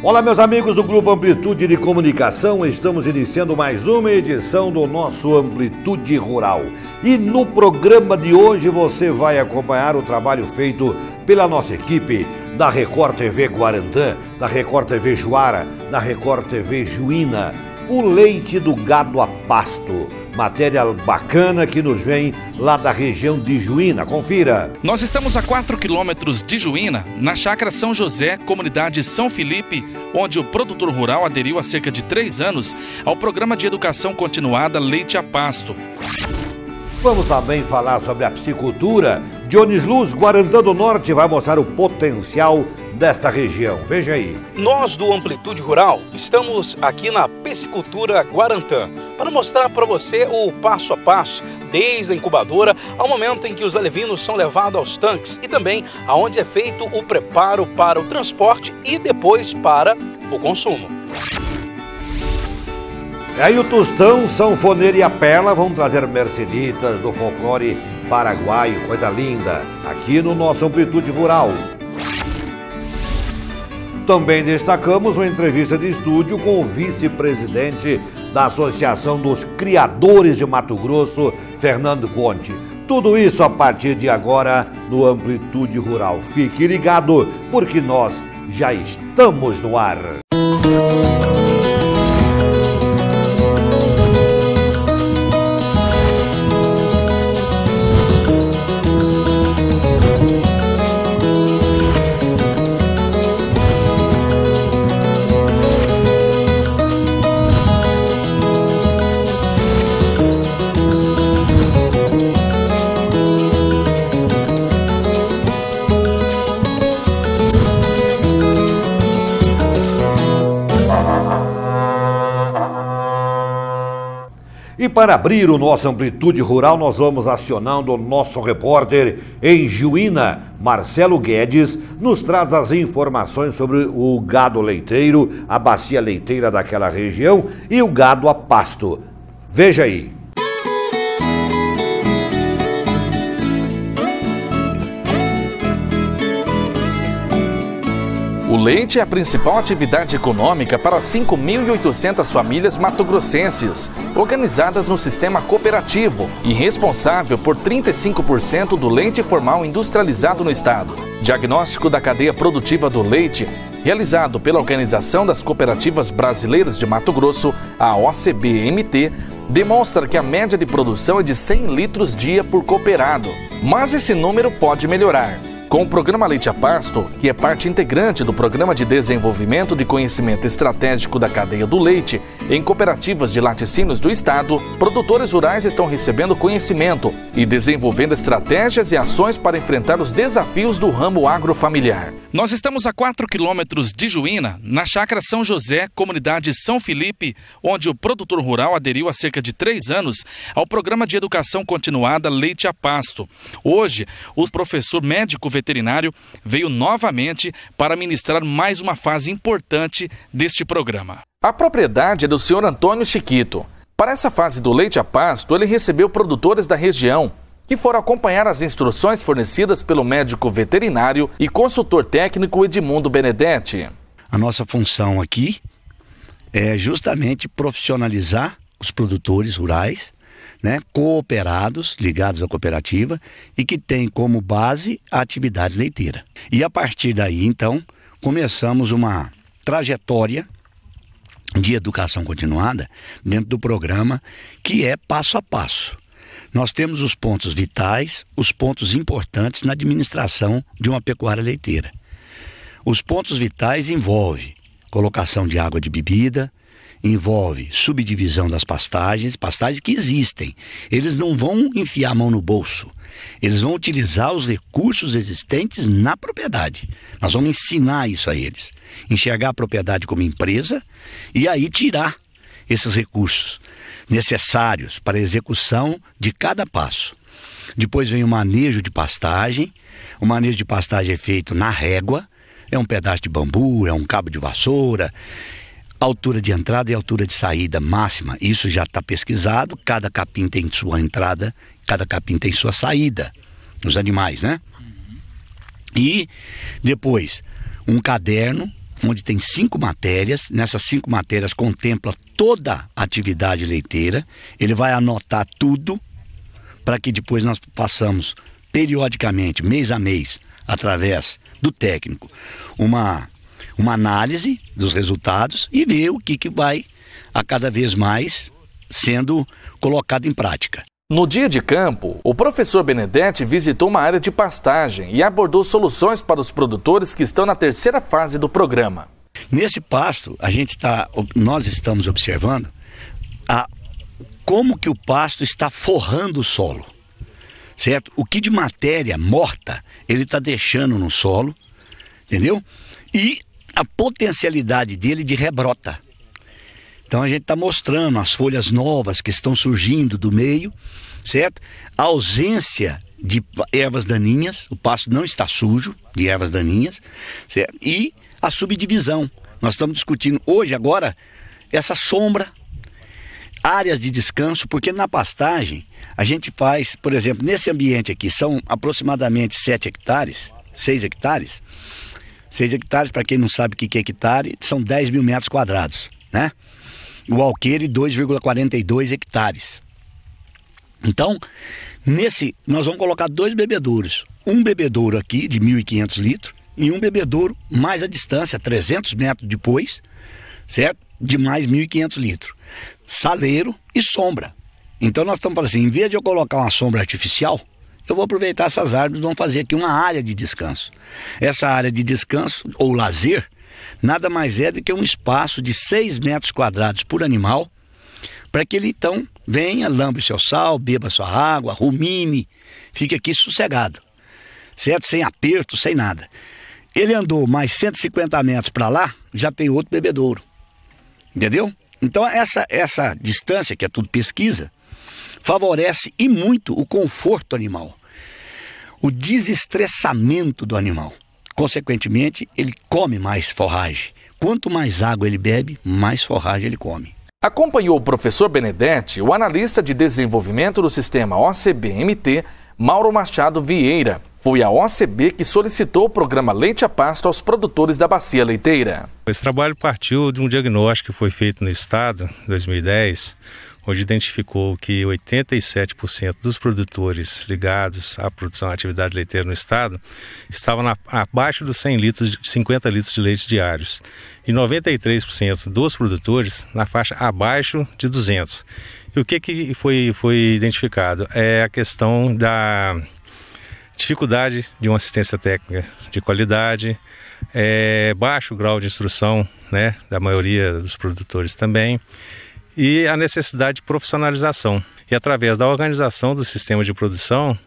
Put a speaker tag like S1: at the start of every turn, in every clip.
S1: Olá, meus amigos do Grupo Amplitude de Comunicação, estamos iniciando mais uma edição do nosso Amplitude Rural. E no programa de hoje você vai acompanhar o trabalho feito pela nossa equipe da Record TV Guarantã, da Record TV Juara, da Record TV Juína, o leite do gado a pasto. Matéria bacana que nos vem lá da região de Juína. Confira.
S2: Nós estamos a 4 quilômetros de Juína, na Chácara São José, comunidade São Felipe, onde o produtor rural aderiu há cerca de 3 anos ao programa de educação continuada Leite a Pasto.
S1: Vamos também falar sobre a piscicultura. Jones Luz, Guarantã do Norte, vai mostrar o potencial desta região. Veja aí.
S3: Nós do Amplitude Rural estamos aqui na piscicultura Guarantã para mostrar para você o passo a passo, desde a incubadora ao momento em que os alevinos são levados aos tanques e também aonde é feito o preparo para o transporte e depois para o consumo.
S1: Aí o Tostão, Sanfoneiro e a Perla vão trazer merceditas do folclore paraguaio, coisa linda, aqui no nosso Amplitude Rural. Também destacamos uma entrevista de estúdio com o vice-presidente da Associação dos Criadores de Mato Grosso, Fernando Conte. Tudo isso a partir de agora no Amplitude Rural. Fique ligado, porque nós já estamos no ar. E para abrir o nosso Amplitude Rural, nós vamos acionando o nosso repórter em Juína, Marcelo Guedes, nos traz as informações sobre o gado leiteiro, a bacia leiteira daquela região e o gado a pasto. Veja aí.
S2: O leite é a principal atividade econômica para 5.800 famílias matogrossenses, organizadas no sistema cooperativo e responsável por 35% do leite formal industrializado no estado. Diagnóstico da cadeia produtiva do leite, realizado pela Organização das Cooperativas Brasileiras de Mato Grosso, a OCB-MT, demonstra que a média de produção é de 100 litros dia por cooperado. Mas esse número pode melhorar. Com o programa Leite a Pasto, que é parte integrante do Programa de Desenvolvimento de Conhecimento Estratégico da Cadeia do Leite, em cooperativas de laticínios do estado, produtores rurais estão recebendo conhecimento e desenvolvendo estratégias e ações para enfrentar os desafios do ramo agrofamiliar. Nós estamos a 4 quilômetros de Juína, na Chácara São José, comunidade São Felipe, onde o produtor rural aderiu há cerca de 3 anos ao Programa de Educação Continuada Leite a Pasto. Hoje, o professor médico veterinário veio novamente para ministrar mais uma fase importante deste programa. A propriedade é do senhor Antônio Chiquito. Para essa fase do leite a pasto, ele recebeu produtores da região, que foram acompanhar as instruções fornecidas pelo médico veterinário e consultor técnico Edmundo Benedetti.
S4: A nossa função aqui é justamente profissionalizar os produtores rurais, cooperados, ligados à cooperativa e que tem como base a atividade leiteira. E a partir daí, então, começamos uma trajetória de educação continuada dentro do programa que é passo a passo. Nós temos os pontos vitais, os pontos importantes na administração de uma pecuária leiteira. Os pontos vitais envolvem colocação de água de bebida, envolve subdivisão das pastagens que existem. Eles não vão enfiar a mão no bolso, eles vão utilizar os recursos existentes na propriedade. Nós vamos ensinar isso a eles, enxergar a propriedade como empresa e aí tirar esses recursos necessários para a execução de cada passo. Depois vem o manejo de pastagem. O manejo de pastagem é feito na régua, é um pedaço de bambu, é um cabo de vassoura, altura de entrada e altura de saída máxima. Isso já está pesquisado, cada capim tem sua entrada, cada capim tem sua saída, os animais, né? E depois, um caderno onde tem 5 matérias. Nessas 5 matérias contempla toda a atividade leiteira. Ele vai anotar tudo para que depois nós façamos periodicamente, mês a mês, através do técnico, uma análise dos resultados e ver o que vai a cada vez mais sendo colocado em prática.
S2: No dia de campo, o professor Benedetti visitou uma área de pastagem e abordou soluções para os produtores que estão na terceira fase do programa.
S4: Nesse pasto, nós estamos observando como que o pasto está forrando o solo, certo? O que de matéria morta ele está deixando no solo, entendeu? E a potencialidade dele de rebrota. Então a gente está mostrando as folhas novas que estão surgindo do meio, certo? A ausência de ervas daninhas, o pasto não está sujo de ervas daninhas, certo? E a subdivisão. Nós estamos discutindo hoje, agora, essa sombra, áreas de descanso, porque na pastagem a gente faz, por exemplo, nesse ambiente aqui, são aproximadamente 7 hectares, 6 hectares. 6 hectares, para quem não sabe o que é hectare, são 10 mil metros quadrados, né? O alqueire, 2,42 hectares. Então, nós vamos colocar 2 bebedouros. Um bebedouro aqui de 1.500 litros e um bebedouro mais à distância, 300 metros depois, certo? De mais 1.500 litros. Saleiro e sombra. Então nós estamos falando assim, em vez de eu colocar uma sombra artificial, eu vou aproveitar essas árvores e vamos fazer aqui uma área de descanso. Essa área de descanso, ou lazer, nada mais é do que um espaço de 6 metros quadrados por animal, para que ele então venha, lambe o seu sal, beba sua água, rumine, fique aqui sossegado, certo? Sem aperto, sem nada. Ele andou mais 150 metros para lá, já tem outro bebedouro, entendeu? Então essa distância, que é tudo pesquisa, favorece e muito o conforto animal, o desestressamento do animal. Consequentemente, ele come mais forragem. Quanto mais água ele bebe, mais forragem ele come.
S2: Acompanhou o professor Benedetti, o analista de desenvolvimento do sistema OCB-MT, Mauro Machado Vieira. Foi a OCB que solicitou o programa Leite a Pasto aos produtores da bacia leiteira.
S5: Esse trabalho partiu de um diagnóstico que foi feito no estado em 2010, onde identificou que 87% dos produtores ligados à produção da atividade leiteira no estado estavam abaixo dos 50 litros de leite diários e 93% dos produtores na faixa abaixo de 200. E o que foi identificado? É a questão da dificuldade de uma assistência técnica de qualidade, baixo grau de instrução, né, da maioria dos produtores também, e a necessidade de profissionalização. E através da organização do sistema de produção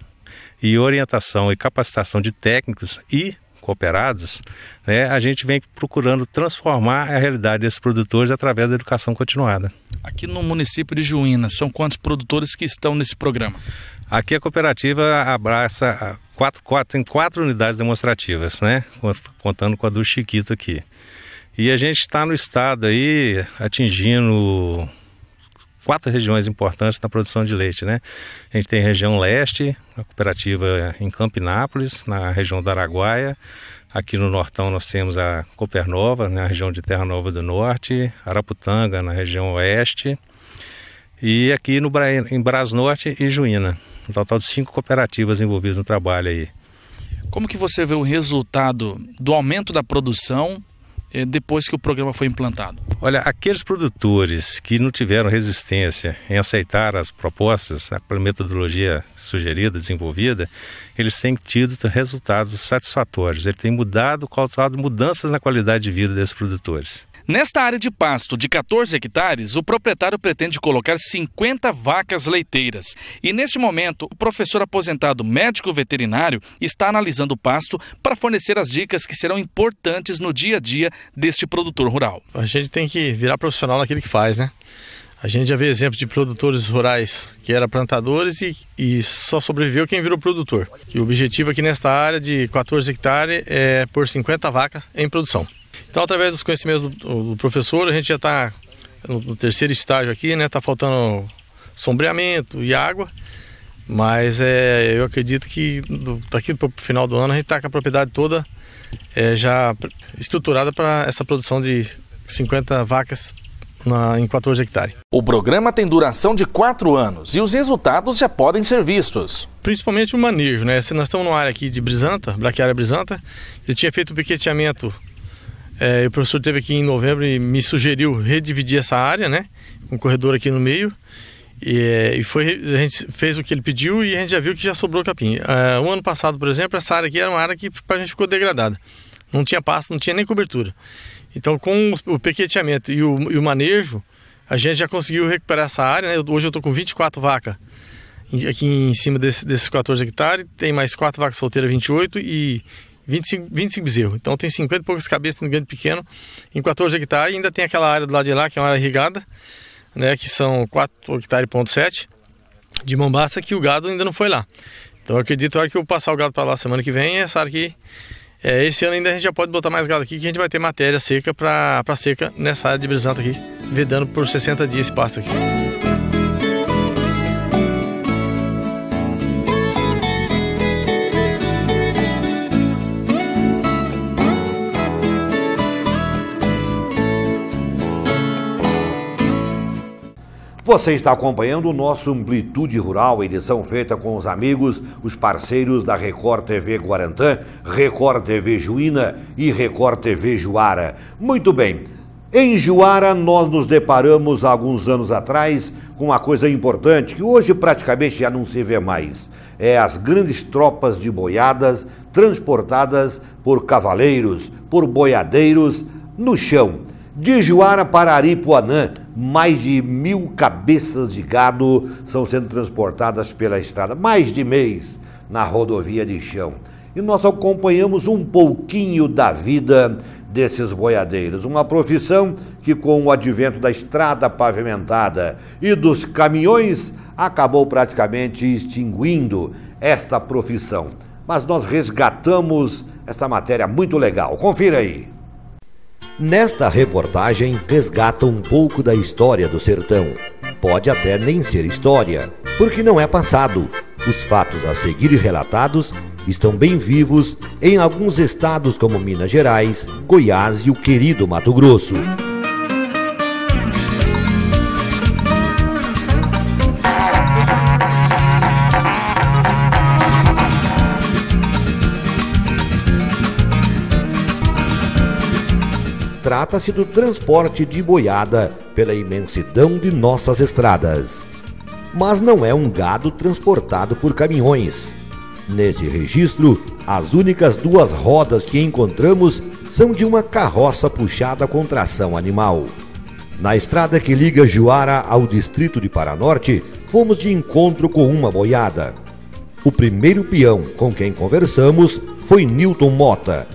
S5: e orientação e capacitação de técnicos e cooperados, né, a gente vem procurando transformar a realidade desses produtores através da educação continuada.
S3: Aqui no município de Juína, são quantos produtores que estão nesse programa?
S5: Aqui a cooperativa abraça tem 4 unidades demonstrativas, né, contando com a do Chiquito aqui. E a gente está no estado aí atingindo 4 regiões importantes na produção de leite, né? A gente tem a região leste, a cooperativa em Campinápolis, na região do Araguaia. Aqui no Nortão nós temos a Copernova, na região de Terra Nova do Norte, Araputanga, na região oeste, e aqui em Brasnorte e Juína. Um total de 5 cooperativas envolvidas no trabalho aí.
S3: Como que você vê o resultado do aumento da produção depois que o programa foi implantado?
S5: Olha, aqueles produtores que não tiveram resistência em aceitar as propostas, a metodologia sugerida, desenvolvida, eles têm tido resultados satisfatórios. Ele tem causado mudanças na qualidade de vida desses produtores.
S3: Nesta área de pasto de 14 hectares, o proprietário pretende colocar 50 vacas leiteiras. E neste momento, o professor aposentado médico veterinário está analisando o pasto para fornecer as dicas que serão importantes no dia a dia deste produtor rural.
S6: A gente tem que virar profissional naquilo que faz, né? A gente já vê exemplos de produtores rurais que eram plantadores e só sobreviveu quem virou produtor. E o objetivo aqui nesta área de 14 hectares é pôr 50 vacas em produção. Então, através dos conhecimentos do professor, a gente já está no terceiro estágio aqui, né? Está faltando sombreamento e água, Mas eu acredito que daqui para o final do ano a gente está com a propriedade toda já estruturada para essa produção de 50 vacas em 14 hectares.
S2: O programa tem duração de 4 anos e os resultados já podem ser vistos.
S6: Principalmente o manejo, né? Se nós estamos numa área aqui de brisanta, braquiária brisanta, eu tinha feito o piqueteamento, o professor esteve aqui em novembro e me sugeriu redividir essa área, né? Um corredor aqui no meio, a gente fez o que ele pediu e a gente já viu que já sobrou capim. O ano passado, por exemplo, essa área aqui era uma área que a gente ficou degradada. Não tinha pasto, não tinha nem cobertura. Então, com o piqueteamento e o manejo, a gente já conseguiu recuperar essa área, né? Hoje eu estou com 24 vacas aqui em cima desses 14 hectares, tem mais 4 vacas solteiras, 28 e 25 bezerros. Então tem 50 e poucas cabeças no grande pequeno em 14 hectares. E ainda tem aquela área do lado de lá, que é uma área irrigada, né? Que são 4 hectares e 7 de Mombaça, que o gado ainda não foi lá. Então eu acredito que a hora que eu passar o gado para lá semana que vem, essa área aqui, esse ano ainda a gente já pode botar mais gado aqui, que a gente vai ter matéria seca para seca nessa área de brisanta aqui, vedando por 60 dias esse pasto aqui.
S1: Você está acompanhando o nosso Amplitude Rural, edição feita com os amigos, os parceiros da Record TV Guarantã, Record TV Juína e Record TV Juara. Muito bem, em Juara nós nos deparamos há alguns anos atrás com uma coisa importante que hoje praticamente já não se vê mais. As grandes tropas de boiadas transportadas por cavaleiros, por boiadeiros no chão. De Juara para Aripuanã, mais de 1000 cabeças de gado são sendo transportadas pela estrada, mais de mês na rodovia de chão. E nós acompanhamos um pouquinho da vida desses boiadeiros, uma profissão que com o advento da estrada pavimentada e dos caminhões acabou praticamente extinguindo esta profissão. Mas nós resgatamos esta matéria muito legal, confira aí. Nesta reportagem, resgata um pouco da história do sertão. Pode até nem ser história, porque não é passado. Os fatos a seguir relatados estão bem vivos em alguns estados como Minas Gerais, Goiás e o querido Mato Grosso. Trata-se do transporte de boiada pela imensidão de nossas estradas. Mas não é um gado transportado por caminhões. Nesse registro, as únicas 2 rodas que encontramos são de uma carroça puxada com tração animal. Na estrada que liga Juara ao distrito de Paranorte, fomos de encontro com uma boiada. O primeiro peão com quem conversamos foi Nilton Mota.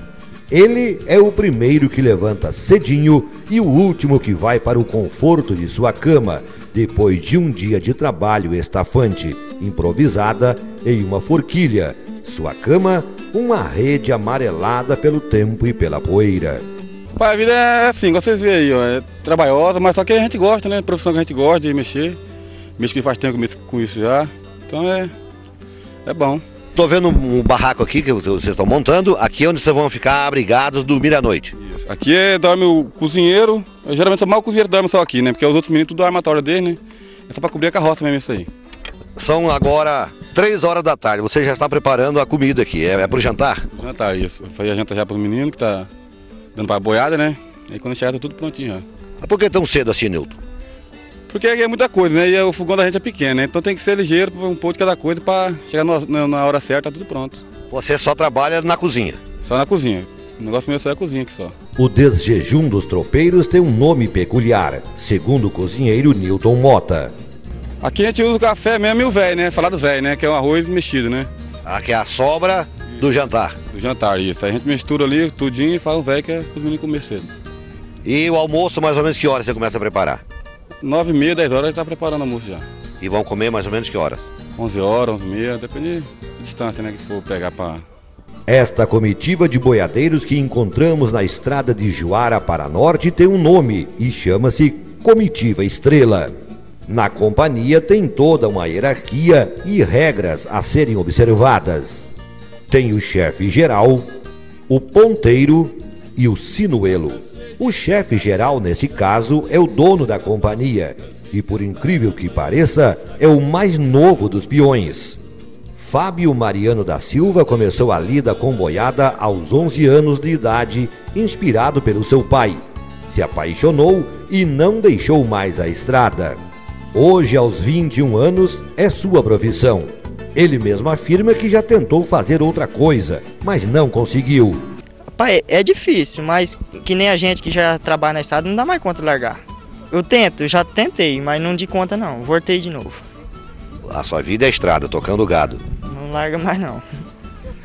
S1: Ele é o primeiro que levanta cedinho e o último que vai para o conforto de sua cama, depois de um dia de trabalho estafante, improvisada em uma forquilha. Sua cama, uma rede amarelada pelo tempo e pela poeira.
S7: A vida é assim, como vocês veem aí, ó, é trabalhosa, mas só que a gente gosta, né? Profissão que a gente gosta de mexer. Mexo que faz tempo com isso já, então é bom.
S1: Estou vendo um barraco aqui que vocês estão montando, aqui é onde vocês vão ficar abrigados, dormir à noite.
S7: Isso. Aqui dorme o cozinheiro, geralmente só mal o cozinheiro dorme só aqui, né? Porque os outros meninos tudo armatório dele, né? É só para cobrir a carroça mesmo isso aí.
S1: São agora 3 horas da tarde, você já está preparando a comida aqui, é para o jantar?
S7: Pro jantar, isso. Eu fazia a janta já para os meninos que tá dando para a boiada, né? Aí quando chegar tá tudo prontinho já.
S1: Mas por que tão cedo assim, Nilton?
S7: Porque é muita coisa, né? E o fogão da gente é pequeno, né? Então tem que ser ligeiro, um pouco de cada coisa para chegar na hora certa, tá tudo pronto.
S1: Você só trabalha na cozinha?
S7: Só na cozinha. O negócio meu só é a cozinha aqui só.
S1: O desjejum dos tropeiros tem um nome peculiar, segundo o cozinheiro Nilton Mota.
S7: Aqui a gente usa o café mesmo e o velho, né? Falado velho, né? Que é um arroz mexido, né?
S1: Aqui é a sobra do jantar?
S7: Do jantar, isso. Aí a gente mistura ali tudinho e faz o velho que é para os meninos comer cedo.
S1: E o almoço, mais ou menos que horas você começa a preparar?
S7: 9h30, 10 horas a gente está preparando o almoço já.
S1: E vão comer mais ou menos que horas?
S7: 11 horas, 11h30, depende da distância, né, que for pegar para...
S1: Esta comitiva de boiadeiros que encontramos na estrada de Juara para Norte tem um nome e chama-se Comitiva Estrela. Na companhia tem toda uma hierarquia e regras a serem observadas. Tem o chefe geral, o ponteiro e o sinuelo. O chefe geral, nesse caso, é o dono da companhia e, por incrível que pareça, é o mais novo dos peões. Fábio Mariano da Silva começou a lida com boiada aos 11 anos de idade, inspirado pelo seu pai. Se apaixonou e não deixou mais a estrada. Hoje, aos 21 anos, é sua profissão. Ele mesmo afirma que já tentou fazer outra coisa, mas não conseguiu.
S8: Pai, é difícil, mas que nem a gente que já trabalha na estrada não dá mais conta de largar. Eu já tentei, mas não di conta não, voltei de novo.
S1: A sua vida é estrada, tocando gado.
S8: Não larga mais não.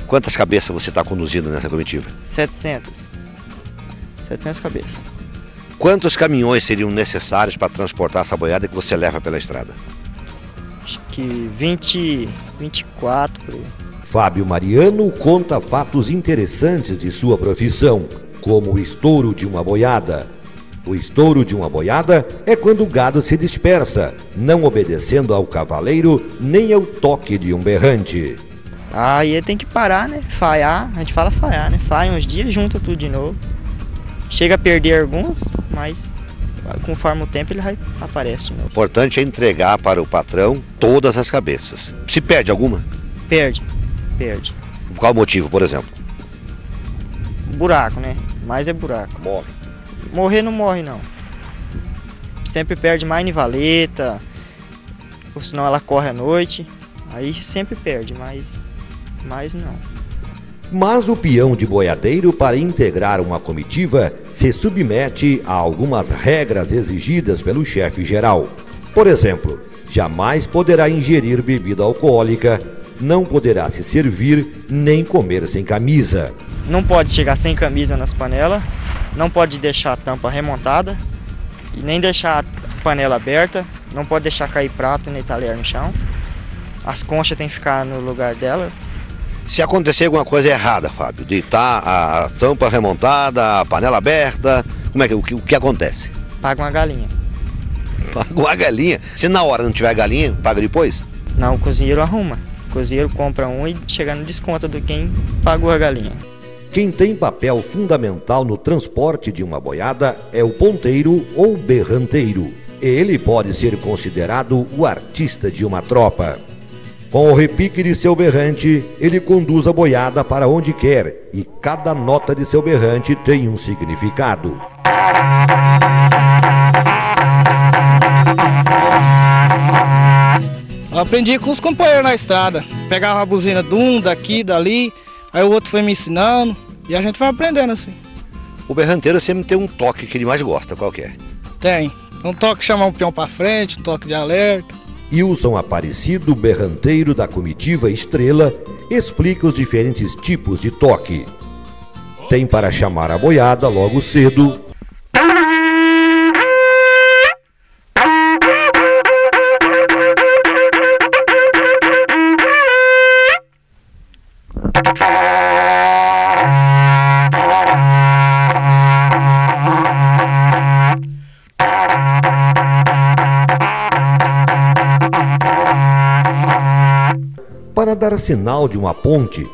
S1: Quantas cabeças você está conduzindo nessa comitiva?
S8: 700 cabeças.
S1: Quantos caminhões seriam necessários para transportar essa boiada que você leva pela estrada?
S8: Acho que 24 por aí.
S1: Fábio Mariano conta fatos interessantes de sua profissão, como o estouro de uma boiada. O estouro de uma boiada é quando o gado se dispersa, não obedecendo ao cavaleiro nem ao toque de um berrante.
S8: Aí ele tem que parar, né? Falhar, a gente fala falhar, né? Falha uns dias, junta tudo de novo. Chega a perder alguns, mas conforme o tempo ele aparece de novo.
S1: O importante é entregar para o patrão todas as cabeças. Se perde alguma?
S8: Perde.
S1: Qual motivo, por exemplo?
S8: Buraco, né? Mais é buraco.
S1: Morre.
S8: Morrer não morre, não. Sempre perde mais em valeta, ou senão ela corre à noite. Aí sempre perde, mas não.
S1: Mas o peão de boiadeiro, para integrar uma comitiva, se submete a algumas regras exigidas pelo chefe geral. Por exemplo, jamais poderá ingerir bebida alcoólica, não poderá se servir nem comer sem camisa.
S8: Não pode chegar sem camisa nas panelas, não pode deixar a tampa remontada e nem deixar a panela aberta, não pode deixar cair prato nem talher no chão. As conchas têm que ficar no lugar dela.
S1: Se acontecer alguma coisa errada, Fábio, de estar a tampa remontada, a panela aberta, o que acontece?
S8: Paga uma galinha.
S1: Paga uma galinha? Se na hora não tiver galinha, paga depois?
S8: Não, o cozinheiro arruma. O cozinheiro compra um e chega no desconto de quem pagou a galinha.
S1: Quem tem papel fundamental no transporte de uma boiada é o ponteiro ou berranteiro. Ele pode ser considerado o artista de uma tropa. Com o repique de seu berrante, ele conduz a boiada para onde quer e cada nota de seu berrante tem um significado.
S9: Eu aprendi com os companheiros na estrada. Pegava a buzina de um, daqui, dali, aí o outro foi me ensinando e a gente vai aprendendo assim.
S1: O berranteiro sempre tem um toque que ele mais gosta, qual que é?
S9: Tem. Um toque que chama o peão para frente, um toque de alerta.
S1: Wilson Aparecido, berranteiro da comitiva Estrela, explica os diferentes tipos de toque. Tem para chamar a boiada logo cedo. Para dar sinal de uma ponte.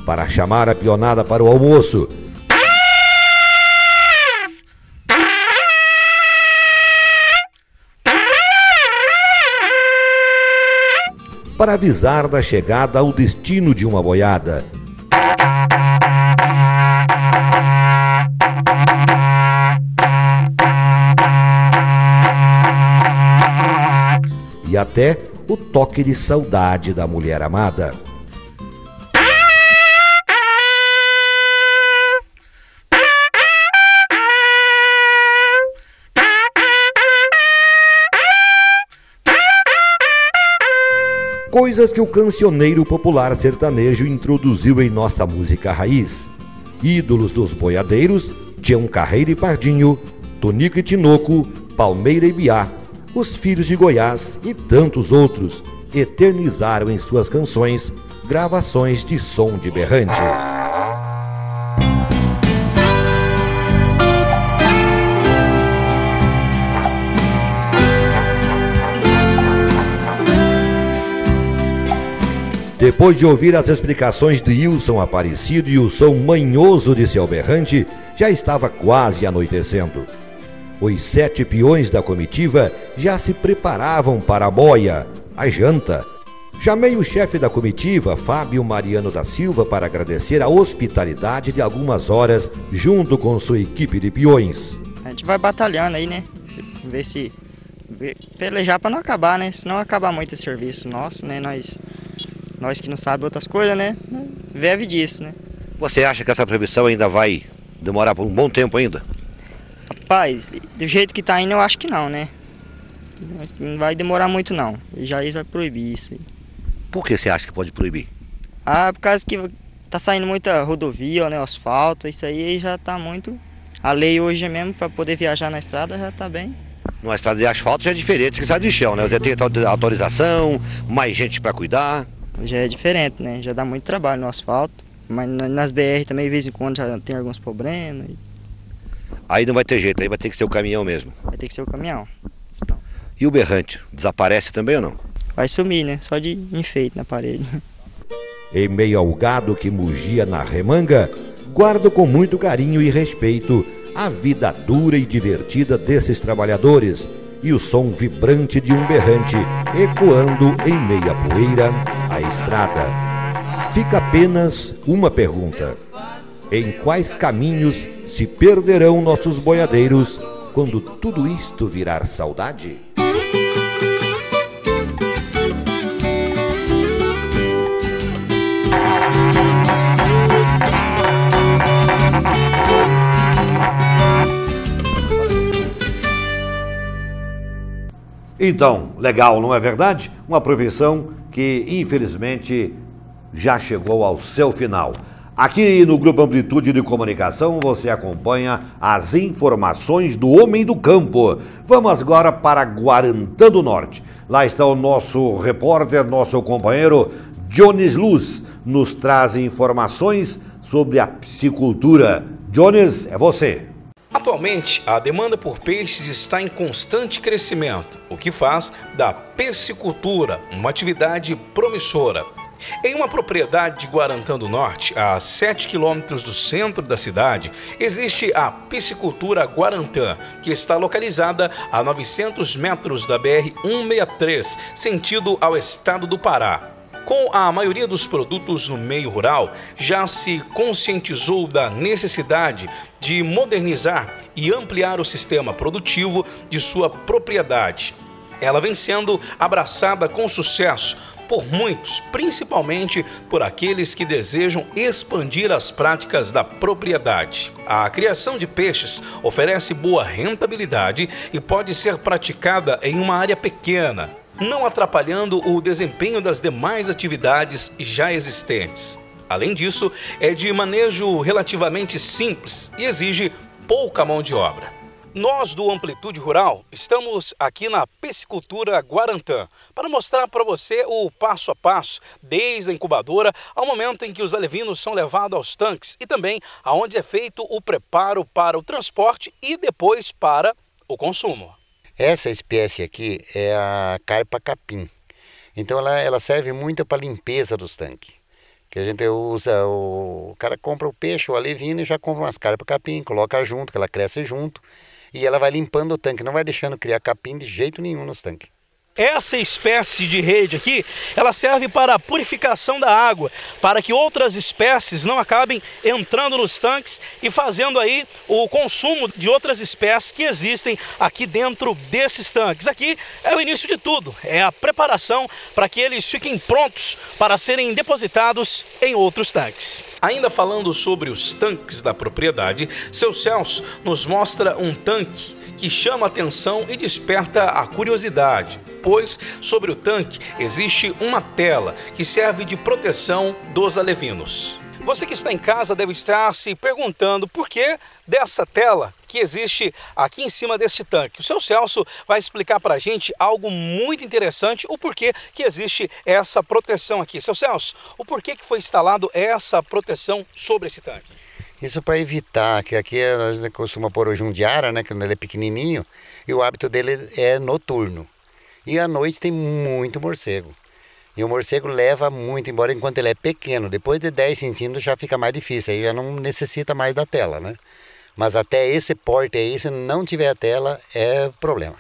S1: Para chamar a peonada para o almoço. Para avisar da chegada ao destino de uma boiada. E até o toque de saudade da mulher amada. Coisas que o cancioneiro popular sertanejo introduziu em nossa música raiz. Ídolos dos boiadeiros, Tião Carreiro e Pardinho, Tonico e Tinoco, Palmeira e Biá, os Filhos de Goiás e tantos outros eternizaram em suas canções gravações de som de berrante. Depois de ouvir as explicações de Wilson Aparecido e o som manhoso de seu berrante, já estava quase anoitecendo. Os 7 peões da comitiva já se preparavam para a boia, a janta. Chamei o chefe da comitiva, Fábio Mariano da Silva, para agradecer a hospitalidade de algumas horas junto com sua equipe de peões.
S8: A gente vai batalhando aí, né? Ver se... pelejar para não acabar, né? Senão acabar muito o serviço nosso, né? Nós que não sabemos outras coisas, né? Vive disso, né?
S1: Você acha que essa previsão ainda vai demorar por um bom tempo ainda?
S8: Rapaz, do jeito que tá indo, eu acho que não, né? Não vai demorar muito, não. Já vai proibir isso aí.
S1: Por que você acha que pode proibir?
S8: Ah, por causa que tá saindo muita rodovia, né? Asfalto, isso aí já tá muito... A lei hoje mesmo, para poder viajar na estrada, já tá bem...
S1: Numa estrada de asfalto já é diferente que estrada de chão, né? Você tem autorização, mais gente para cuidar.
S8: Já é diferente, né? Já dá muito trabalho no asfalto. Mas nas BR também, de vez em quando, já tem alguns problemas.
S1: Aí não vai ter jeito, aí vai ter que ser o caminhão mesmo.
S8: Vai ter que ser o caminhão.
S1: E o berrante, desaparece também ou não?
S8: Vai sumir, né? Só de enfeite na parede.
S1: Em meio ao gado que mugia na remanga, guardo com muito carinho e respeito a vida dura e divertida desses trabalhadores e o som vibrante de um berrante ecoando em meia poeira a estrada. Fica apenas uma pergunta: em quais caminhos se perderão nossos boiadeiros quando tudo isto virar saudade? Então, legal, não é verdade? Uma profissão que, infelizmente, já chegou ao seu final. Aqui no Grupo Amplitude de Comunicação você acompanha as informações do homem do campo. Vamos agora para Guarantã do Norte. Lá está o nosso repórter, nosso companheiro Jones Luz, nos traz informações sobre a piscicultura. Jones, é você.
S3: Atualmente, a demanda por peixes está em constante crescimento, o que faz da piscicultura uma atividade promissora. Em uma propriedade de Guarantã do Norte, a 7 quilômetros do centro da cidade, existe a Piscicultura Guarantã, que está localizada a 900 metros da BR-163, sentido ao estado do Pará. Com a maioria dos produtos no meio rural, já se conscientizou da necessidade de modernizar e ampliar o sistema produtivo de sua propriedade. Ela vem sendo abraçada com sucesso por muitos, principalmente por aqueles que desejam expandir as práticas da propriedade. A criação de peixes oferece boa rentabilidade e pode ser praticada em uma área pequena, não atrapalhando o desempenho das demais atividades já existentes. Além disso, é de manejo relativamente simples e exige pouca mão de obra. Nós do Amplitude Rural estamos aqui na Piscicultura Guarantã para mostrar para você o passo a passo, desde a incubadora ao momento em que os alevinos são levados aos tanques e também aonde é feito o preparo para o transporte e depois para o consumo.
S10: Essa espécie aqui é a carpa capim, então ela serve muito para limpeza dos tanques. Que a gente usa, o cara compra o peixe, o alevino, e já compra umas carpas capim, coloca junto, que ela cresce junto, e ela vai limpando o tanque, não vai deixando criar capim de jeito nenhum nos tanques.
S3: Essa espécie de rede aqui, ela serve para a purificação da água, para que outras espécies não acabem entrando nos tanques e fazendo aí o consumo de outras espécies que existem aqui dentro desses tanques. Aqui é o início de tudo, é a preparação para que eles fiquem prontos para serem depositados em outros tanques. Ainda falando sobre os tanques da propriedade, seu Celso nos mostra um tanque que chama a atenção e desperta a curiosidade, pois sobre o tanque existe uma tela que serve de proteção dos alevinos. Você que está em casa deve estar se perguntando por que dessa tela que existe aqui em cima deste tanque. O seu Celso vai explicar para a gente algo muito interessante, o porquê que existe essa proteção aqui. Seu Celso, o porquê que foi instalado essa proteção sobre esse tanque?
S10: Isso para evitar, que aqui nós costumamos pôr o jundiara, né, que ele é pequenininho, e o hábito dele é noturno. E à noite tem muito morcego. E o morcego leva muito, embora enquanto ele é pequeno, depois de 10 centímetros já fica mais difícil, aí já não necessita mais da tela, né? Mas até esse porte aí, se não tiver a tela, é problema.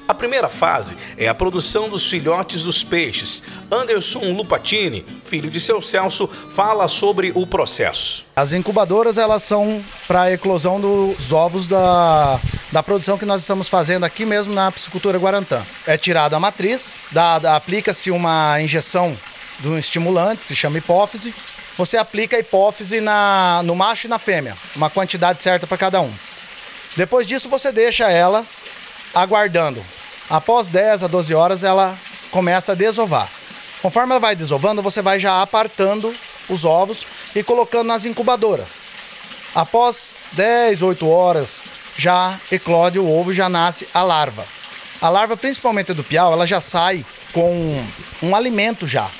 S3: A primeira fase é a produção dos filhotes dos peixes. Anderson Lupatini, filho de seu Celso, fala sobre o processo.
S11: As incubadoras, elas são para a eclosão dos ovos da produção que nós estamos fazendo aqui mesmo na piscicultura Guarantã. É tirada a matriz, aplica-se uma injeção de um estimulante, se chama hipófise. Você aplica a hipófise no macho e na fêmea, uma quantidade certa para cada um. Depois disso, você deixa ela aguardando. Após 10 a 12 horas, ela começa a desovar. Conforme ela vai desovando, você vai já apartando os ovos e colocando nas incubadoras. Após 10, 8 horas, já eclode o ovo e já nasce a larva. A larva, principalmente do piau, ela já sai com um alimento já.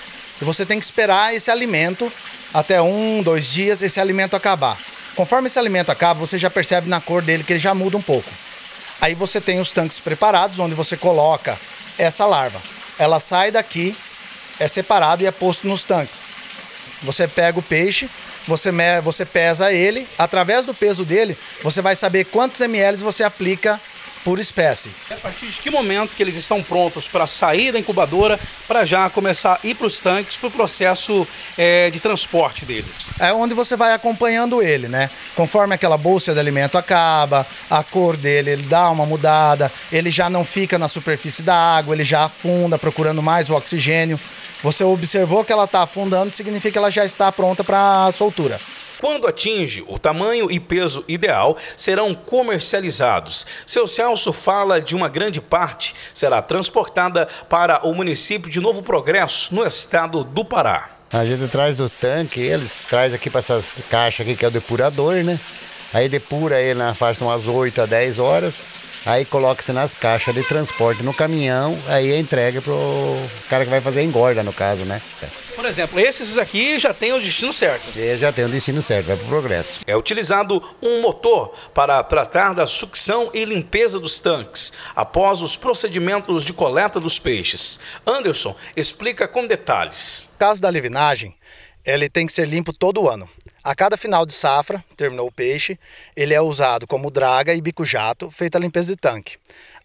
S11: E você tem que esperar esse alimento até 1, 2 dias, esse alimento acabar. Conforme esse alimento acaba, você já percebe na cor dele que ele já muda um pouco. Aí você tem os tanques preparados, onde você coloca essa larva. Ela sai daqui, é separado e é posto nos tanques. Você pega o peixe, você pesa ele, através do peso dele, você vai saber quantos ml você aplica por espécie.
S3: A partir de que momento que eles estão prontos para sair da incubadora, para já começar a ir para os tanques, para o processo de transporte deles?
S11: É onde você vai acompanhando ele, né? Conforme aquela bolsa de alimento acaba, a cor dele ele dá uma mudada, ele já não fica na superfície da água, ele já afunda, procurando mais o oxigênio. Você observou que ela está afundando, significa que ela já está pronta para a soltura.
S3: Quando atinge o tamanho e peso ideal, serão comercializados. Seu Celso fala de uma grande parte será transportada para o município de Novo Progresso, no estado do Pará.
S10: A gente traz do tanque, eles trazem aqui para essas caixas aqui, que é o depurador, né? Aí depura ele na faixa de umas 8 a 10 horas. Aí coloca-se nas caixas de transporte no caminhão, aí é entregue pro cara que vai fazer a engorda, no caso, né?
S3: Por exemplo, esses aqui já tem o destino certo.
S10: Já tem o destino certo, vai pro Progresso.
S3: É utilizado um motor para tratar da sucção e limpeza dos tanques, após os procedimentos de coleta dos peixes. Anderson explica com detalhes.
S11: No caso da levinagem, ele tem que ser limpo todo ano. A cada final de safra, terminou o peixe, ele é usado como draga e bico jato, feita a limpeza de tanque.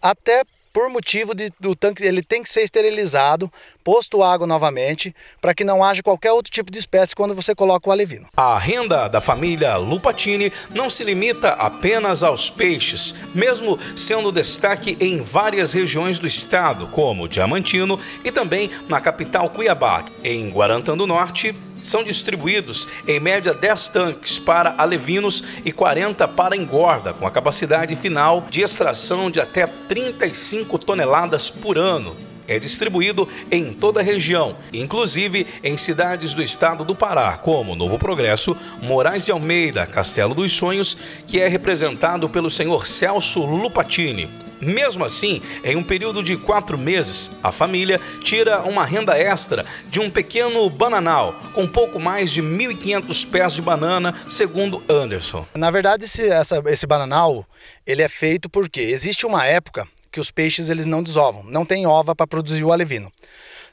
S11: Até por motivo do tanque, ele tem que ser esterilizado, posto água novamente, para que não haja qualquer outro tipo de espécie quando você coloca o alevino.
S3: A renda da família Lupatini não se limita apenas aos peixes, mesmo sendo destaque em várias regiões do estado, como Diamantino e também na capital Cuiabá. Em Guarantã do Norte, são distribuídos em média 10 tanques para alevinos e 40 para engorda, com a capacidade final de extração de até 35 toneladas por ano. É distribuído em toda a região, inclusive em cidades do estado do Pará, como Novo Progresso, Moraes de Almeida, Castelo dos Sonhos, que é representado pelo senhor Celso Lupatini. Mesmo assim, em um período de 4 meses, a família tira uma renda extra de um pequeno bananal, com pouco mais de 1.500 pés de banana, segundo Anderson.
S11: Na verdade, esse bananal, ele é feito porque existe uma época que os peixes eles não desovam, não tem ova para produzir o alevino.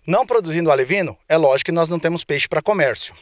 S11: Não produzindo o alevino, é lógico que nós não temos peixe para comércio.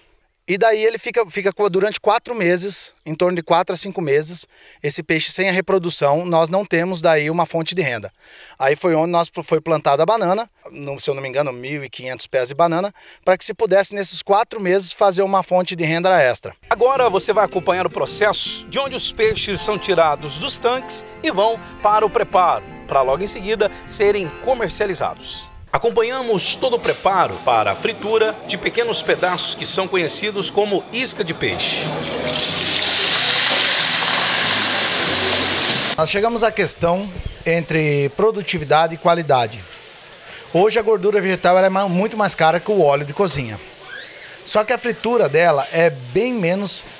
S11: E daí ele fica durante 4 meses, em torno de 4 a 5 meses, esse peixe sem a reprodução, nós não temos daí uma fonte de renda. Aí foi onde foi plantada a banana, se eu não me engano, 1.500 pés de banana, para que se pudesse nesses 4 meses fazer uma fonte de renda extra.
S3: Agora você vai acompanhar o processo de onde os peixes são tirados dos tanques e vão para o preparo, para logo em seguida serem comercializados. Acompanhamos todo o preparo para a fritura de pequenos pedaços que são conhecidos como isca de peixe.
S11: Nós chegamos à questão entre produtividade e qualidade. Hoje a gordura vegetal ela é muito mais cara que o óleo de cozinha. Só que a fritura dela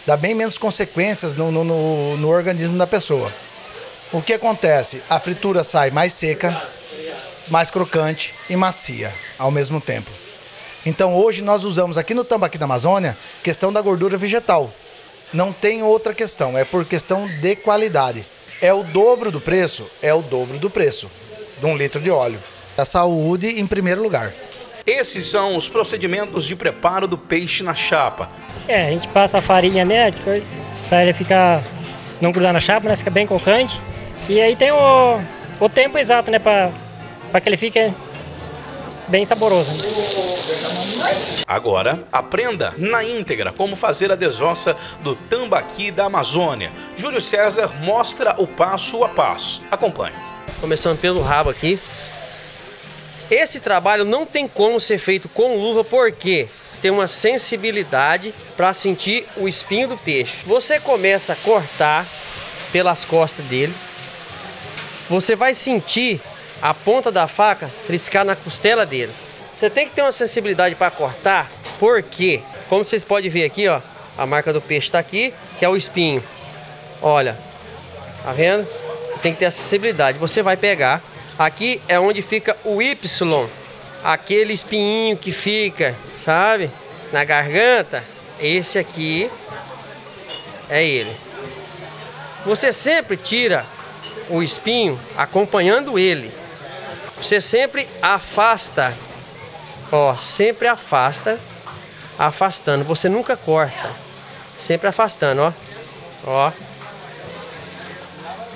S11: dá bem menos consequências no organismo da pessoa. O que acontece? A fritura sai mais seca, mais crocante e macia ao mesmo tempo. Então hoje nós usamos aqui no Tambaqui da Amazônia questão da gordura vegetal. Não tem outra questão, é por questão de qualidade. É o dobro do preço? É o dobro do preço de 1 litro de óleo. A saúde em primeiro lugar.
S3: Esses são os procedimentos de preparo do peixe na chapa.
S12: A gente passa a farinha, né, para ele ficar, não grudar na chapa, né, fica bem crocante. E aí tem o tempo exato, né, para que ele fique bem saboroso.
S3: Agora, aprenda na íntegra como fazer a desossa do tambaqui da Amazônia. Júlio César mostra o passo a passo. Acompanhe.
S13: Começando pelo rabo aqui. Esse trabalho não tem como ser feito com luva porque tem uma sensibilidade para sentir o espinho do peixe. Você começa a cortar pelas costas dele. Você vai sentir a ponta da faca triscar na costela dele. Você tem que ter uma sensibilidade para cortar, porque, como vocês podem ver aqui, ó, a marca do peixe está aqui, que é o espinho. Olha, tá vendo? Tem que ter a sensibilidade. Você vai pegar, aqui é onde fica o Y, aquele espinhinho que fica, sabe, na garganta. Esse aqui é ele. Você sempre tira o espinho acompanhando ele. Você sempre afasta. Ó, sempre afasta, afastando. Você nunca corta, sempre afastando, ó. Ó.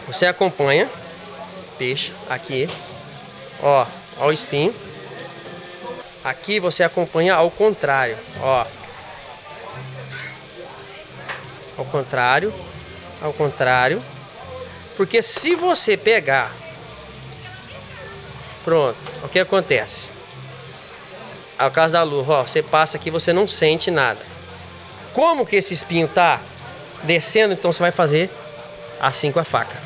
S13: Você acompanha peixe aqui, ó, ó o espinho. Aqui você acompanha ao contrário, ó. Ao contrário, ao contrário. Porque se você pegar, pronto, o que acontece? Ao caso da luva, ó, você passa aqui, você não sente nada. Como que esse espinho tá descendo, então você vai fazer assim com a faca.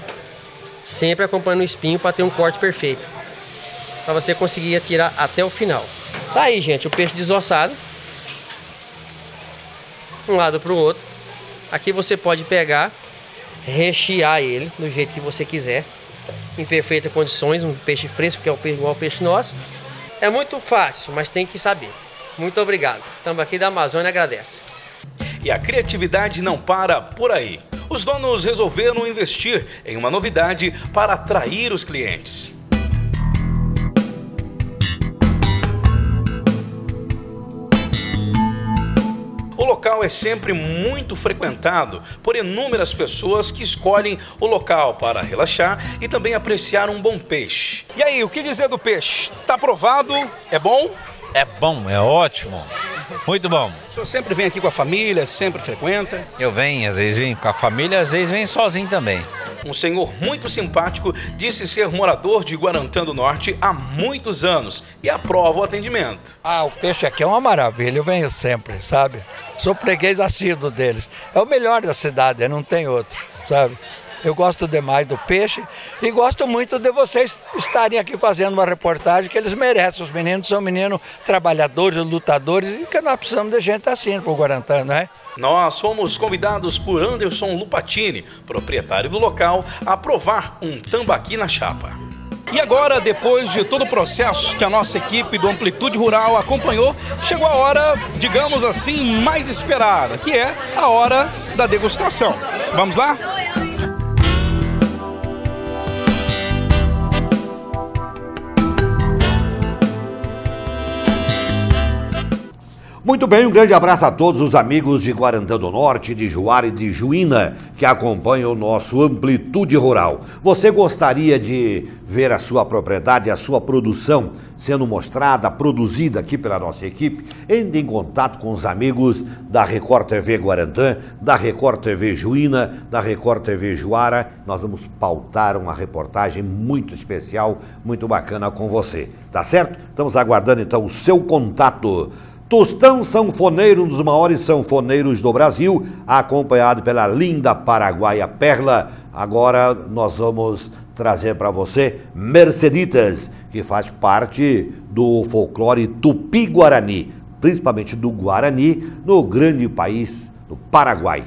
S13: Sempre acompanhando o espinho para ter um corte perfeito. Para você conseguir atirar até o final. Tá aí, gente, o peixe desossado. Um lado para o outro. Aqui você pode pegar, rechear ele do jeito que você quiser. Em perfeitas condições, um peixe fresco, que é o peixe igual ao peixe nosso. É muito fácil, mas tem que saber. Muito obrigado. Tambaqui da Amazônia agradece.
S3: E a criatividade não para por aí. Os donos resolveram investir em uma novidade para atrair os clientes. O local é sempre muito frequentado por inúmeras pessoas que escolhem o local para relaxar e também apreciar um bom peixe. E aí, o que dizer do peixe? Tá aprovado? É bom?
S14: É bom, é ótimo. Muito bom.
S3: O senhor sempre vem aqui com a família, sempre frequenta?
S14: Eu venho, às vezes venho com a família, às vezes venho sozinho também.
S3: Um senhor muito simpático disse ser morador de Guarantã do Norte há muitos anos e aprova o atendimento.
S15: O peixe aqui é uma maravilha, eu venho sempre, sabe? Sou freguês assíduo deles. É o melhor da cidade, não tem outro, sabe? Eu gosto demais do peixe e gosto muito de vocês estarem aqui fazendo uma reportagem que eles merecem. Os meninos são meninos trabalhadores, lutadores e que nós precisamos de gente assim para o Guarantã, não é?
S3: Nós fomos convidados por Anderson Lupatini, proprietário do local, a provar um tambaqui na chapa. E agora, depois de todo o processo que a nossa equipe do Amplitude Rural acompanhou, chegou a hora, digamos assim, mais esperada, que é a hora da degustação. Vamos lá?
S1: Muito bem, um grande abraço a todos os amigos de Guarantã do Norte, de Juara e de Juína, que acompanham o nosso Amplitude Rural. Você gostaria de ver a sua propriedade, a sua produção sendo mostrada, produzida aqui pela nossa equipe? Entre em contato com os amigos da Record TV Guarantã, da Record TV Juína, da Record TV Juara. Nós vamos pautar uma reportagem muito especial, muito bacana com você, tá certo? Estamos aguardando então o seu contato. Tostão Sanfoneiro, um dos maiores sanfoneiros do Brasil, acompanhado pela linda paraguaia Perla. Agora nós vamos trazer para você Merceditas, que faz parte do folclore tupi-guarani, principalmente do Guarani, no grande país do Paraguai.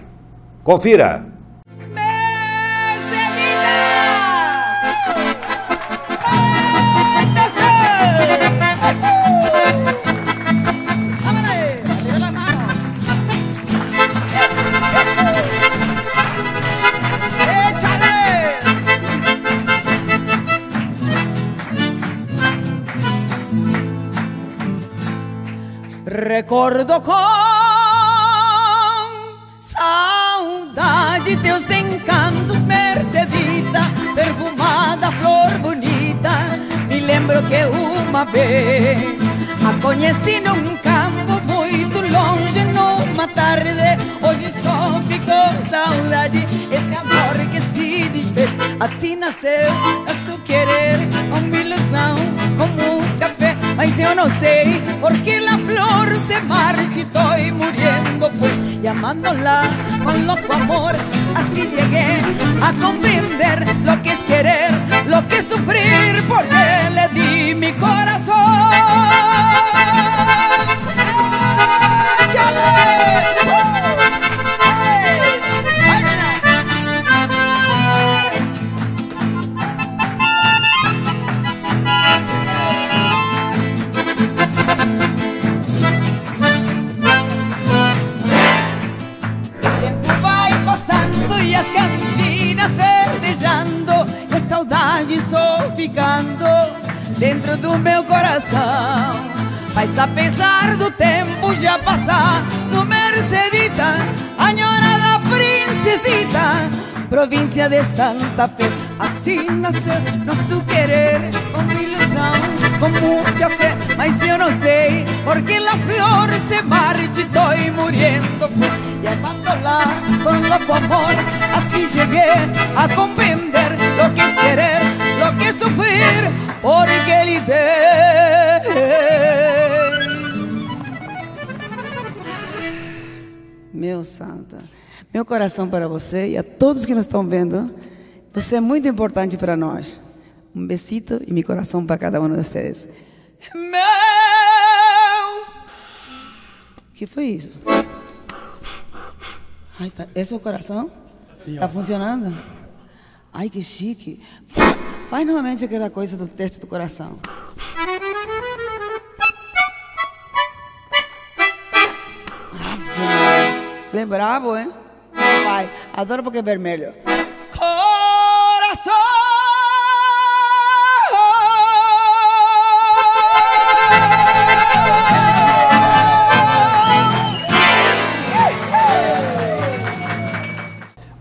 S1: Confira!
S16: Recordo com saudade teus encantos, Mercedita, perfumada, flor bonita. Me lembro que uma vez a conheci num campo muito longe, numa tarde. Hoje só ficou saudade, esse amor que se desfez. Assim nasceu nosso querer, uma ilusão com muita fé. Mas eu não sei porque a flor se marchitou e muriendo fue. Y amándola con loco amor, así llegué a comprender lo que es querer, lo que es sufrir, porque le di mi corazón. E as campinas verdejando, e a saudade só ficando dentro do meu coração. Mas apesar do tempo já passar, no Mercedita, añorada princesita, província de Santa Fé. Assim nasceu nosso querer, uma ilusão com muita fé. Mas eu não sei porque a flor se marchitou e muriendo fue. Y amándola con loco amor, así llegué a comprender lo que es querer, lo que es sufrir, porque lhe dei
S17: meu santa, meu coração para você e a todos que nos estão vendo. Você é muito importante para nós. Um besito e meu coração para cada um de vocês.
S16: Meu!
S17: O que foi isso? Ai, tá. Esse é o coração?
S18: Sim.
S17: Tá funcionando? Ai, que chique. Faz novamente aquela coisa do teste do coração. Ele é brabo, hein? Pai, adoro porque é vermelho.
S16: Coração!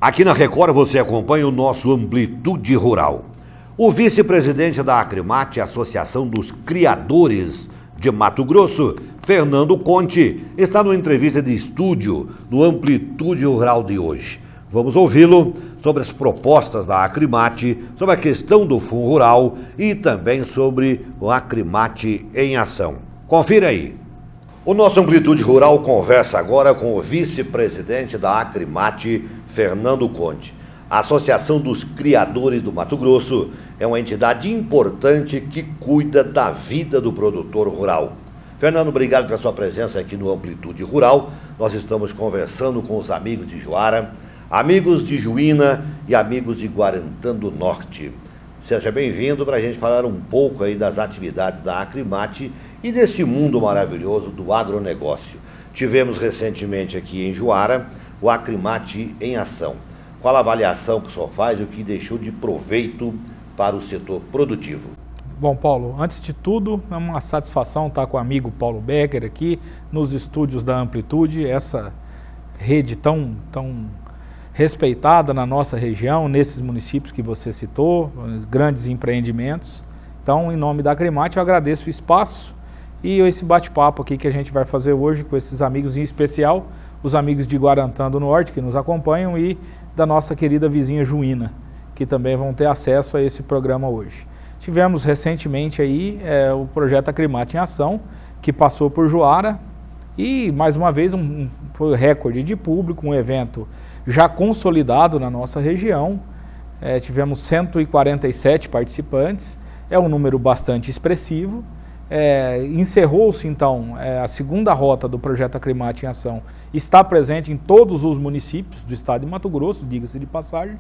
S1: Aqui na Record você acompanha o nosso Amplitude Rural. O vice-presidente da Acrimate, Associação dos Criadores de Mato Grosso, Fernando Conte, está numa entrevista de estúdio no Amplitude Rural de hoje. Vamos ouvi-lo sobre as propostas da Acrimate, sobre a questão do Fundo Rural e também sobre o Acrimate em ação. Confira aí. O nosso Amplitude Rural conversa agora com o vice-presidente da Acrimate, Fernando Conte. A Associação dos Criadores do Mato Grosso é uma entidade importante que cuida da vida do produtor rural. Fernando, obrigado pela sua presença aqui no Amplitude Rural. Nós estamos conversando com os amigos de Juara, amigos de Juína e amigos de Guarantã do Norte. Seja bem-vindo para a gente falar um pouco aí das atividades da Acrimate e desse mundo maravilhoso do agronegócio. Tivemos recentemente aqui em Juara o Acrimate em ação. Qual a avaliação que o senhor faz e o que deixou de proveito para o setor produtivo?
S18: Bom, Paulo, antes de tudo, é uma satisfação estar com o amigo Paulo Becker aqui nos estúdios da Amplitude, essa rede tão respeitada na nossa região, nesses municípios que você citou, os grandes empreendimentos. Então, em nome da Acrimate, eu agradeço o espaço e esse bate-papo aqui que a gente vai fazer hoje com esses amigos, em especial os amigos de Guarantã do Norte que nos acompanham e da nossa querida vizinha Juína, que também vão ter acesso a esse programa hoje. Tivemos recentemente aí o projeto Acrimate em Ação, que passou por Juara e, mais uma vez, foi recorde de público, um evento já consolidado na nossa região. Tivemos 147 participantes, é um número bastante expressivo. Encerrou-se, então, a segunda rota do projeto Acrimate em Ação, está presente em todos os municípios do estado de Mato Grosso, diga-se de passagem,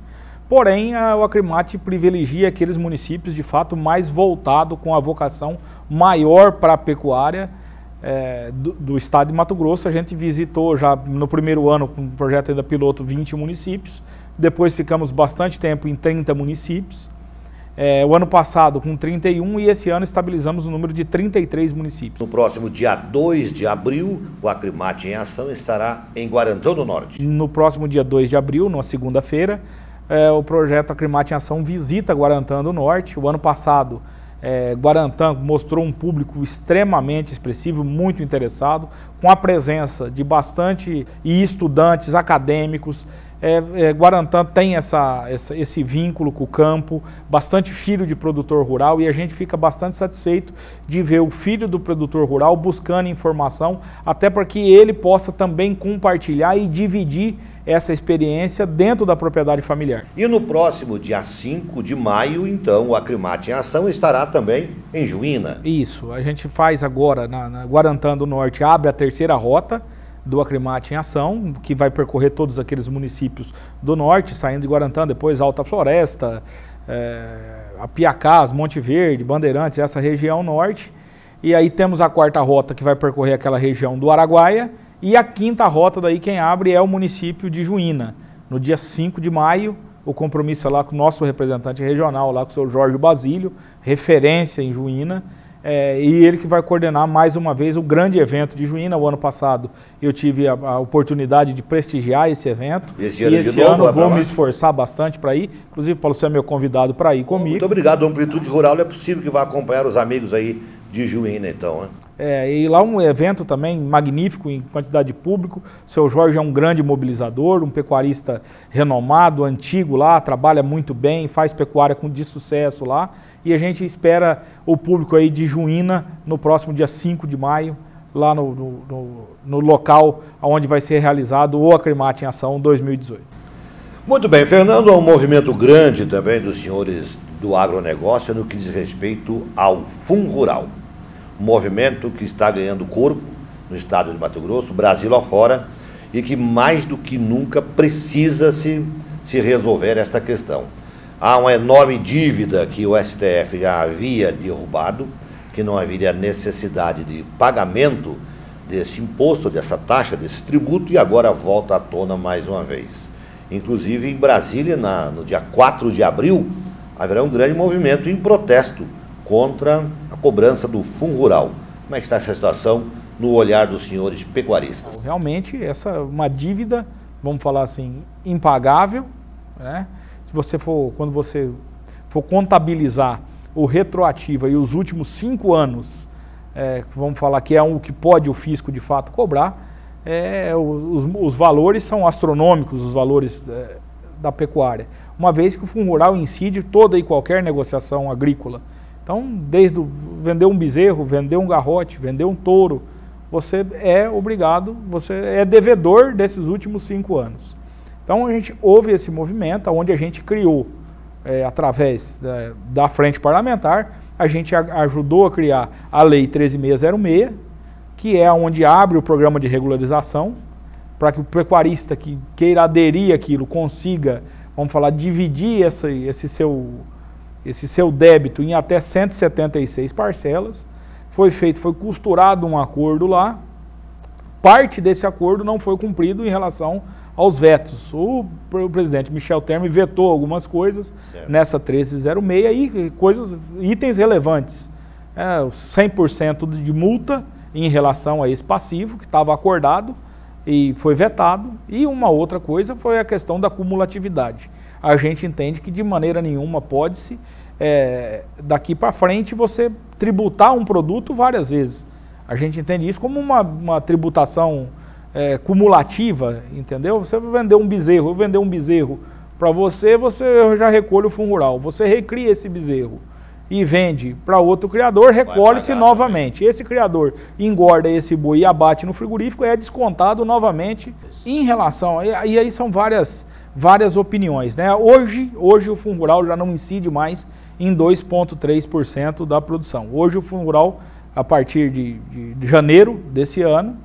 S18: porém o Acrimate privilegia aqueles municípios, de fato, mais voltado com a vocação maior para a pecuária do estado de Mato Grosso. A gente visitou já no primeiro ano, com o projeto ainda piloto, 20 municípios, depois ficamos bastante tempo em 30 municípios, o ano passado com 31 e esse ano estabilizamos o número de 33 municípios.
S1: No próximo dia 2 de abril, o Acrimate em Ação estará em Guarantã do Norte.
S18: No próximo dia 2 de abril, numa segunda-feira, o projeto Acrimate em Ação visita Guarantã do Norte. O ano passado, Guarantã mostrou um público extremamente expressivo, muito interessado, com a presença de bastante estudantes acadêmicos. Guarantã tem esse vínculo com o campo, bastante filho de produtor rural, e a gente fica bastante satisfeito de ver o filho do produtor rural buscando informação, até para que ele possa também compartilhar e dividir essa experiência dentro da propriedade familiar.
S1: E no próximo dia 5 de maio, então, o Acrimate em Ação estará também em Juína.
S18: Isso, a gente faz agora, na Guarantã do Norte, abre a terceira rota do Acrimate em Ação, que vai percorrer todos aqueles municípios do norte, saindo de Guarantã, depois Alta Floresta, Apiacás, Monte Verde, Bandeirantes, essa região norte. E aí temos a quarta rota que vai percorrer aquela região do Araguaia, e a quinta rota daí quem abre é o município de Juína. No dia 5 de maio, o compromisso é lá com o nosso representante regional, lá com o seu Jorge Basílio, referência em Juína, e ele que vai coordenar mais uma vez o grande evento de Juína. O ano passado eu tive a oportunidade de prestigiar esse evento.
S1: Esse ano
S18: vou me esforçar bastante para ir. Inclusive, Paulo, você é meu convidado para ir comigo.
S1: Muito obrigado, Amplitude Rural. É possível que vá acompanhar os amigos aí de Juína, então, né?
S18: E lá um evento também magnífico em quantidade de público. O seu Jorge é um grande mobilizador, um pecuarista renomado, antigo lá, trabalha muito bem, faz pecuária de sucesso lá. E a gente espera o público aí de Juína no próximo dia 5 de maio, lá no local onde vai ser realizado o Acrimate em Ação 2018.
S1: Muito bem, Fernando, há um movimento grande também dos senhores do agronegócio no que diz respeito ao FunRural. Um movimento que está ganhando corpo no estado de Mato Grosso, Brasil afora, e que mais do que nunca precisa se resolver esta questão. Há uma enorme dívida que o STF já havia derrubado, que não haveria necessidade de pagamento desse imposto, dessa taxa, desse tributo, e agora volta à tona mais uma vez. Inclusive em Brasília, no dia 4 de abril, haverá um grande movimento em protesto contra a cobrança do FunRural. Como é que está essa situação no olhar dos senhores pecuaristas?
S18: Realmente, essa é uma dívida, vamos falar assim, impagável, né? Quando você for contabilizar o retroativo e os últimos 5 anos, vamos falar que é o que pode o fisco de fato cobrar, os valores são astronômicos, os valores da pecuária, uma vez que o FunRural incide toda e qualquer negociação agrícola. Então, desde vender um bezerro, vender um garrote, vender um touro, você é obrigado, você é devedor desses últimos 5 anos. Então, houve esse movimento, onde a gente criou, através da frente parlamentar, a gente ajudou a criar a Lei 13.606, que é onde abre o programa de regularização, para que o pecuarista que queira aderir àquilo consiga, vamos falar, dividir esse seu débito em até 176 parcelas. Foi costurado um acordo lá. Parte desse acordo não foi cumprido em relação aos vetos. O presidente Michel Temer vetou algumas coisas nessa 13.06 e itens relevantes. 100% de multa em relação a esse passivo que estava acordado e foi vetado. E uma outra coisa foi a questão da cumulatividade. A gente entende que de maneira nenhuma pode-se, daqui para frente, você tributar um produto várias vezes. A gente entende isso como uma tributação cumulativa, entendeu? Você vender um bezerro, eu vender um bezerro para você já recolhe o FunRural. Você recria esse bezerro e vende para outro criador, recolhe-se novamente. Também. Esse criador engorda esse boi e abate no frigorífico, é descontado novamente em relação... E aí são várias opiniões, né? Hoje o FunRural já não incide mais em 2,3% da produção. Hoje o FunRural, a partir de janeiro desse ano,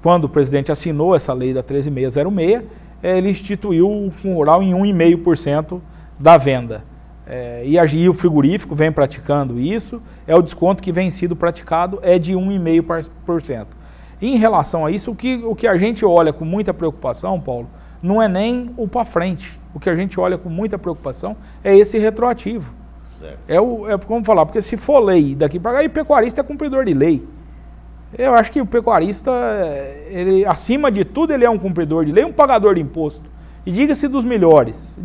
S18: quando o presidente assinou essa lei da 13.606, ele instituiu o FunRural em 1,5% da venda. E o frigorífico vem praticando isso, o desconto que vem sido praticado é de 1,5%. Em relação a isso, o que a gente olha com muita preocupação, Paulo, não é nem o para frente. O que a gente olha com muita preocupação é esse retroativo. Como falar, porque se for lei daqui para cá, e pecuarista é cumpridor de lei. Eu acho que o pecuarista, ele, acima de tudo, ele é um cumpridor de lei, um pagador de imposto. E diga-se dos melhores,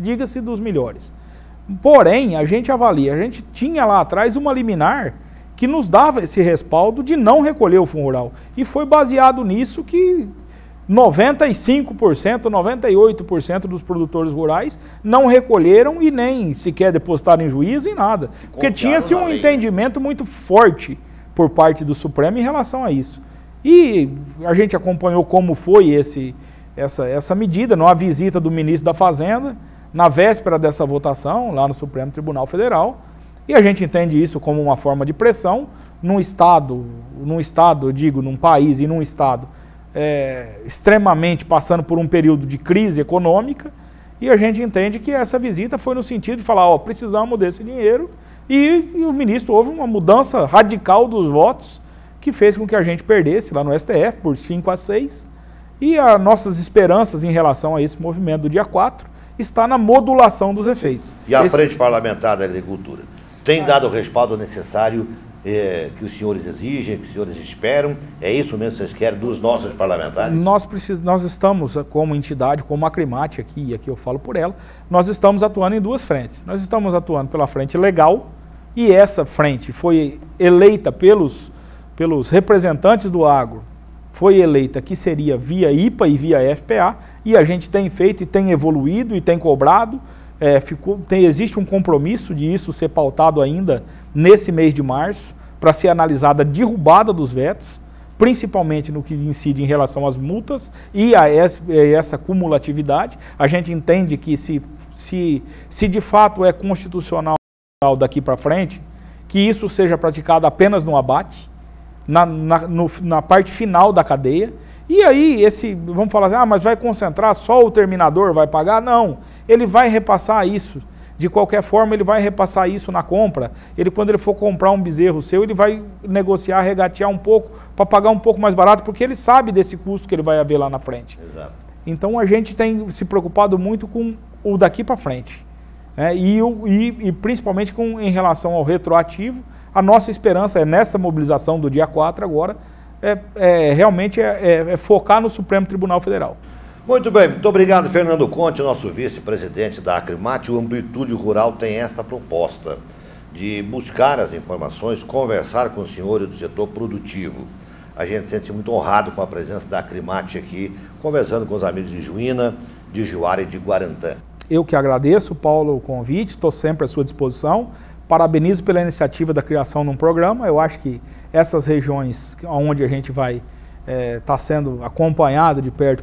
S18: Porém, a gente avalia, a gente tinha lá atrás uma liminar que nos dava esse respaldo de não recolher o fundo rural. E foi baseado nisso que 95%, 98% dos produtores rurais não recolheram e nem sequer depositaram em juízo e nada. Porque tinha-se um entendimento muito forte por parte do Supremo em relação a isso. E a gente acompanhou como foi essa medida, numa visita do ministro da Fazenda, na véspera dessa votação, lá no Supremo Tribunal Federal, e a gente entende isso como uma forma de pressão num país e num estado extremamente passando por um período de crise econômica, e a gente entende que essa visita foi no sentido de falar, precisamos desse dinheiro, e o ministro houve uma mudança radical dos votos, que fez com que a gente perdesse lá no STF por 5-6, e as nossas esperanças em relação a esse movimento do dia 4 está na modulação dos efeitos.
S1: E a Frente Parlamentar da Agricultura tem dado o respaldo necessário que os senhores exigem, que os senhores esperam? É isso mesmo que vocês querem dos nossos parlamentares?
S18: Nós estamos, como entidade, como a Acrimate aqui, e aqui eu falo por ela, nós estamos atuando em duas frentes. Nós estamos atuando pela frente legal, e essa frente foi eleita pelos representantes do agro, foi eleita que seria via IPA e via FPA, e a gente tem feito e tem evoluído e tem cobrado, existe um compromisso de isso ser pautado ainda nesse mês de março, para ser analisada a derrubada dos vetos, principalmente no que incide em relação às multas e a essa cumulatividade. A gente entende que se de fato é constitucional daqui para frente, que isso seja praticado apenas no abate, na parte final da cadeia, e aí vamos falar assim, mas vai concentrar, só o terminador vai pagar? Não, ele vai repassar isso, de qualquer forma ele vai repassar isso na compra, quando ele for comprar um bezerro seu, ele vai negociar, regatear um pouco, para pagar um pouco mais barato, porque ele sabe desse custo que ele vai haver lá na frente.
S1: Exato.
S18: Então a gente tem se preocupado muito com o daqui para frente, e principalmente em relação ao retroativo. A nossa esperança é nessa mobilização do dia 4 agora, realmente focar no Supremo Tribunal Federal.
S1: Muito bem, muito obrigado, Fernando Conte, nosso vice-presidente da Acrimate. O Amplitude Rural tem esta proposta de buscar as informações, conversar com os senhores do setor produtivo. A gente se sente muito honrado com a presença da Acrimate aqui, conversando com os amigos de Juína, de Juara e de Guarantã.
S18: Eu que agradeço, Paulo, o convite, estou sempre à sua disposição. Parabenizo pela iniciativa da criação de um programa. Eu acho que essas regiões onde a gente vai estar sendo acompanhado de perto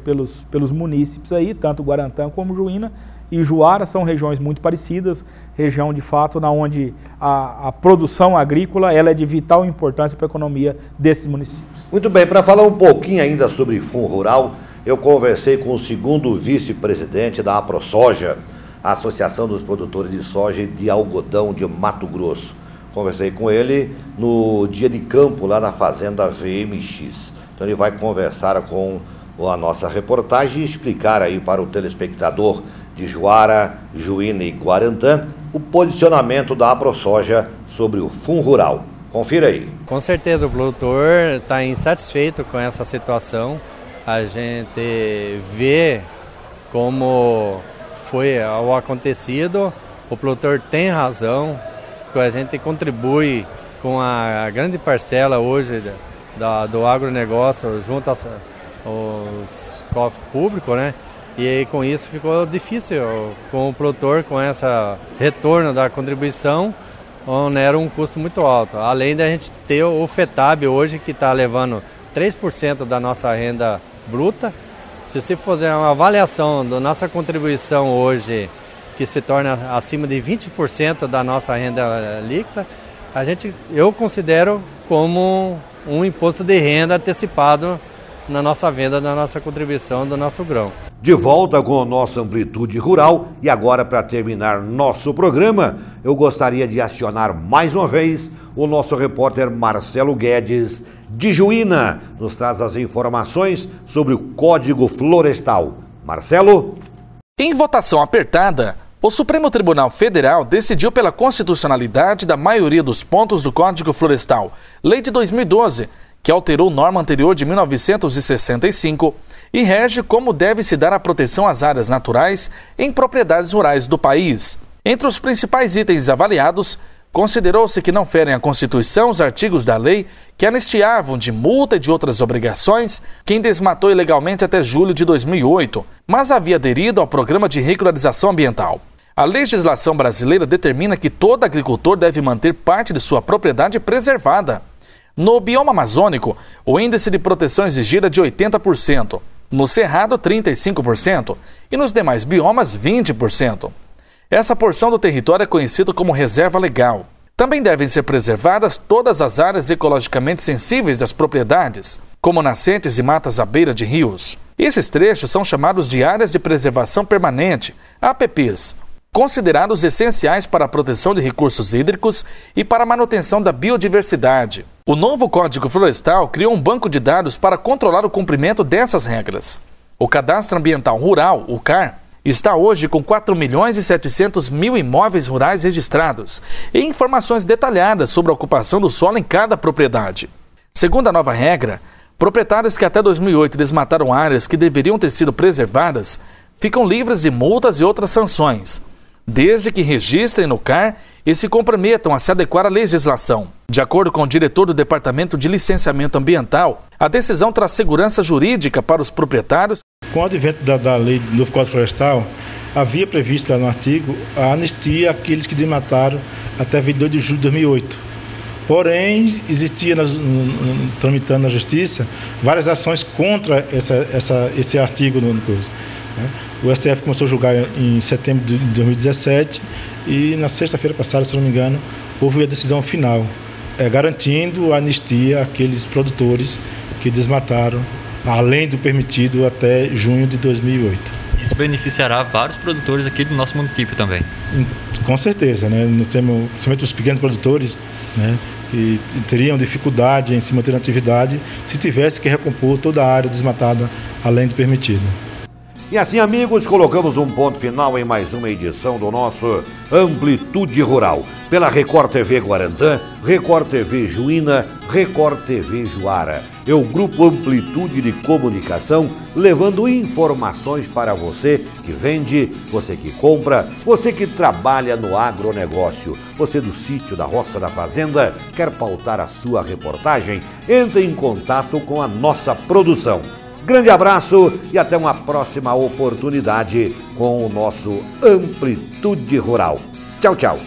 S18: pelos munícipes aí, tanto Guarantã como Juína e Juara, são regiões muito parecidas, região de fato onde a produção agrícola ela é de vital importância para a economia desses municípios.
S1: Muito bem, para falar um pouquinho ainda sobre Fundo Rural, eu conversei com o segundo vice-presidente da AproSoja, a Associação dos Produtores de Soja e de Algodão de Mato Grosso. Conversei com ele no dia de campo lá na fazenda VMX. Então ele vai conversar com a nossa reportagem e explicar aí para o telespectador de Juara, Juína e Guarantã o posicionamento da AproSoja sobre o Fundo Rural. Confira aí.
S19: Com certeza o produtor está insatisfeito com essa situação. A gente vê como foi o acontecido, o produtor tem razão, que a gente contribui com a grande parcela hoje do agronegócio junto aos cofres públicos, né? E aí, com isso ficou difícil com o produtor, com esse retorno da contribuição, onera um custo muito alto. Além da gente ter o FETAB hoje, que está levando 3% da nossa renda bruta. Se você fizer uma avaliação da nossa contribuição hoje, que se torna acima de 20% da nossa renda líquida, eu considero como um imposto de renda antecipado na nossa venda, na nossa contribuição do nosso grão.
S1: De volta com o nosso Amplitude Rural, e agora, para terminar nosso programa, eu gostaria de acionar mais uma vez o nosso repórter Marcelo Guedes, de Juína, nos traz as informações sobre o Código Florestal. Marcelo?
S2: Em votação apertada, O Supremo Tribunal Federal decidiu pela constitucionalidade da maioria dos pontos do Código Florestal, lei de 2012, que alterou norma anterior de 1965 e rege como deve se dar a proteção às áreas naturais em propriedades rurais do país. Entre os principais itens avaliados, considerou-se que não ferem a Constituição os artigos da lei que anistiavam de multa e de outras obrigações quem desmatou ilegalmente até julho de 2008, mas havia aderido ao Programa de Regularização Ambiental. A legislação brasileira determina que todo agricultor deve manter parte de sua propriedade preservada. No bioma amazônico, o índice de proteção exigido é de 80%, no cerrado 35% e nos demais biomas 20%. Essa porção do território é conhecida como reserva legal. Também devem ser preservadas todas as áreas ecologicamente sensíveis das propriedades, como nascentes e matas à beira de rios. Esses trechos são chamados de áreas de preservação permanente, APPs, considerados essenciais para a proteção de recursos hídricos e para a manutenção da biodiversidade. O novo Código Florestal criou um banco de dados para controlar o cumprimento dessas regras. O Cadastro Ambiental Rural, o CAR, está hoje com 4.700.000 imóveis rurais registrados e informações detalhadas sobre a ocupação do solo em cada propriedade. Segundo a nova regra, proprietários que até 2008 desmataram áreas que deveriam ter sido preservadas ficam livres de multas e outras sanções, desde que registrem no CAR e se comprometam a se adequar à legislação. De acordo com o diretor do Departamento de Licenciamento Ambiental, a decisão traz segurança jurídica para os proprietários.
S20: Com o advento da lei do novo Código Florestal, havia previsto lá no artigo a anistia àqueles que desmataram até 22 de julho de 2008. Porém, existia, tramitando na Justiça, várias ações contra esse artigo no coisa. O STF começou a julgar em setembro de 2017 e na sexta-feira passada, se não me engano, houve a decisão final, garantindo a anistia àqueles produtores que desmataram além do permitido até junho de 2008.
S21: Isso beneficiará vários produtores aqui do nosso município também.
S20: Com certeza, né? Nós temos, principalmente os pequenos produtores, né, que teriam dificuldade em se manter na atividade se tivesse que recompor toda a área desmatada além do permitido.
S1: E assim, amigos, colocamos um ponto final em mais uma edição do nosso Amplitude Rural. Pela Record TV Guarantã, Record TV Juína, Record TV Juara. É o Grupo Amplitude de Comunicação, levando informações para você que vende, você que compra, você que trabalha no agronegócio. Você do sítio, da roça, da fazenda, quer pautar a sua reportagem? Entre em contato com a nossa produção. Grande abraço e até uma próxima oportunidade com o nosso Amplitude Rural. Tchau, tchau.